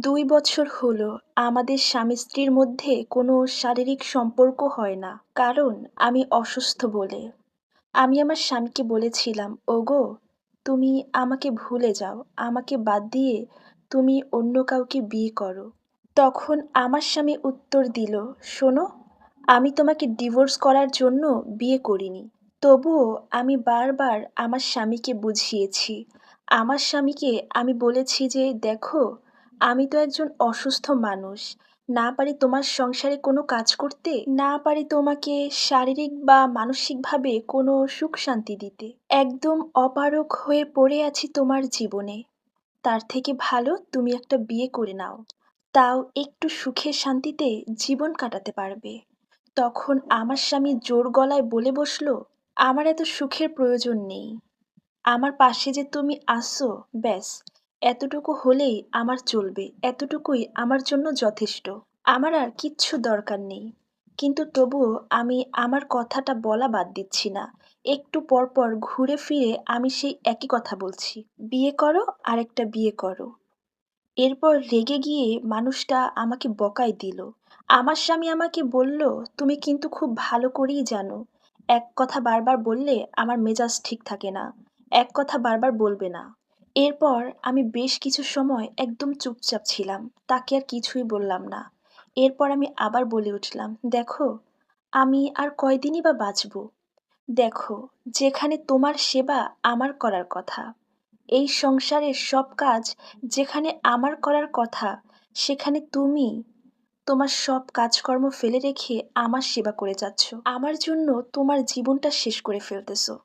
২ বছর হলো আমাদের স্বামী-স্ত্রীর মধ্যে কোনো শারীরিক সম্পর্ক হয় না। কারণ আমি অসুস্থ বলে। আমি আমার স্বামীকে বলেছিলাম, "ওগো, তুমি আমাকে ভুলে যাও। আমাকে বাদ দিয়ে তুমি অন্য কাউকে বিয়ে করো।" তখন আমার স্বামী উত্তর দিল, "শোনো, আমি তোমাকে ডিভোর্স করার জন্য বিয়ে করিনি।" তবুও আমি বারবার আমার স্বামীকে বুঝিয়েছি। আমার স্বামীকে আমি বলেছি যে, "দেখো, আমি তো একজন অসুস্থ মানুষ। না পারি তোমার সংসারে কোনো কাজ করতে, না পারি তোমাকে শারীরিক বা মানসিকভাবে কোনো সুখ-শান্তি দিতে। একদম অপারগ হয়ে পড়ে আছি তোমার জীবনে। তার থেকে ভালো তুমি একটা বিয়ে করে নাও। তাও একটু সুখে শান্তিতে জীবন কাটাতে পারবে।" তখন আমার স্বামী জোর গলায় বলে বসল, "আমার এত সুখের প্রয়োজন নেই। আমার পাশে যে তুমি আছো, ব্যাস এতটুকু হলেই আমার চলবে। এতটুকুই আমার জন্য যথেষ্ট। আমার আর কিচ্ছু দরকার নেই।" কিন্তু তবুও আমি আমার কথাটা বলা বাদ দিচ্ছি না। একটু পরপর ঘুরে ফিরে আমি সেই একই কথা বলছি। "বিয়ে করো, আরেকটা বিয়ে করো।" এরপর রেগে গিয়ে মানুষটা আমাকে বকাই দিল। আমার স্বামী আমাকে বলল, "তুমি কিন্তু খুব ভালো করেই জানো, এক কথা বারবার বললে আমার মেজাজ ঠিক থাকে না। এক কথা বারবার বলবে না।" এরপর আমি বেশ কিছু সময় একদম চুপচাপ ছিলাম। তাকে আর কিছুই বললাম না। এরপর আমি আবার বলে উঠলাম, "দেখো, আমি আর কয়দিনই বা বাঁচব? দেখো, যেখানে তোমার সেবা আমার করার কথা, এই সংসারের সব কাজ যেখানে আমার করার কথা, সেখানে তুমি তোমার সব কাজকর্ম ফেলে রেখে আমার সেবা করে যাচ্ছ। আমার জন্য তোমার জীবনটা শেষ করে ফেলতেছো।"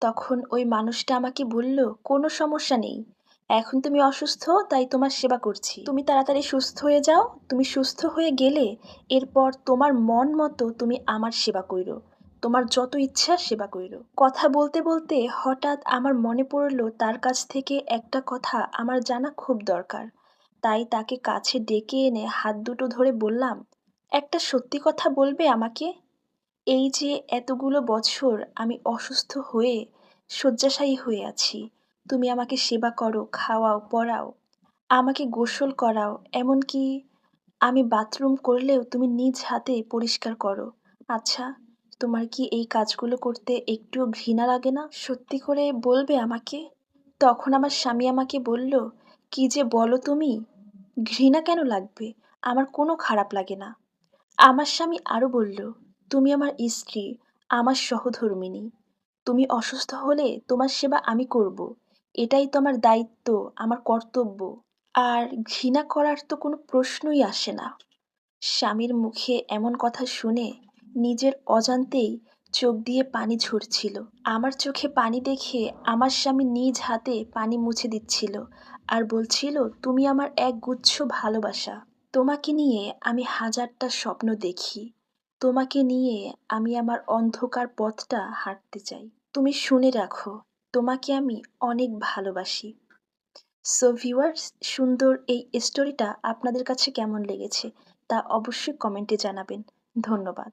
তখন ওই মানুষটা আমাকে বলল, "কোনো সমস্যা নেই। এখন তুমি অসুস্থ, তাই তোমার সেবা করছি। তুমি তাড়াতাড়ি সুস্থ হয়ে যাও। তুমি সুস্থ হয়ে গেলে এরপর তোমার মন মতো তুমি আমার সেবা কইরো। তোমার যত ইচ্ছা সেবা কইরো।" কথা বলতে বলতে হঠাৎ আমার মনে পড়ল তার কাছ থেকে একটা কথা আমার জানা খুব দরকার। তাই তাকে কাছে ডেকে এনে হাত দুটো ধরে বললাম, "একটা সত্যি কথা বলবে আমাকে? এই যে এতগুলো বছর আমি অসুস্থ হয়ে শয্যাশায়ী হয়ে আছি, তুমি আমাকে সেবা করো, খাওয়াও, পরাও, আমাকে গোসল করাও, এমনকি আমি বাথরুম করলেও তুমি নিজ হাতে পরিষ্কার করো। আচ্ছা, তোমার কি এই কাজগুলো করতে একটুও ঘৃণা লাগে না? সত্যি করে বলবে আমাকে?" তখন আমার স্বামী আমাকে বলল, "কি যে বলো তুমি? ঘৃণা কেন লাগবে? আমার কোনো খারাপ লাগে না।" আমার স্বামী আরো বলল, "তুমি আমার স্ত্রী, আমার সহধর্মিণী। তুমি অসুস্থ হলে তোমার সেবা আমি করব। এটাই তো আমার দায়িত্ব, আমার কর্তব্য। আর ঘৃণা করার তো কোনো প্রশ্নই আসে না।" স্বামীর মুখে এমন কথা শুনে নিজের অজান্তেই চোখ দিয়ে পানি ঝরছিল। আমার চোখে পানি দেখে আমার স্বামী নিজ হাতে পানি মুছে দিচ্ছিল আর বলছিল, "তুমি আমার এক গুচ্ছ ভালোবাসা। তোমাকে নিয়ে আমি হাজারটা স্বপ্ন দেখি। তোমাকে নিয়ে আমি আমার অন্ধকার পথটা হাঁটতে চাই। তুমি শুনে রাখো, তোমাকে আমি অনেক ভালোবাসি।" সো ভিউয়ার্স, সুন্দর এই স্টোরিটা আপনাদের কাছে কেমন লেগেছে তা অবশ্যই কমেন্টে জানাবেন। ধন্যবাদ।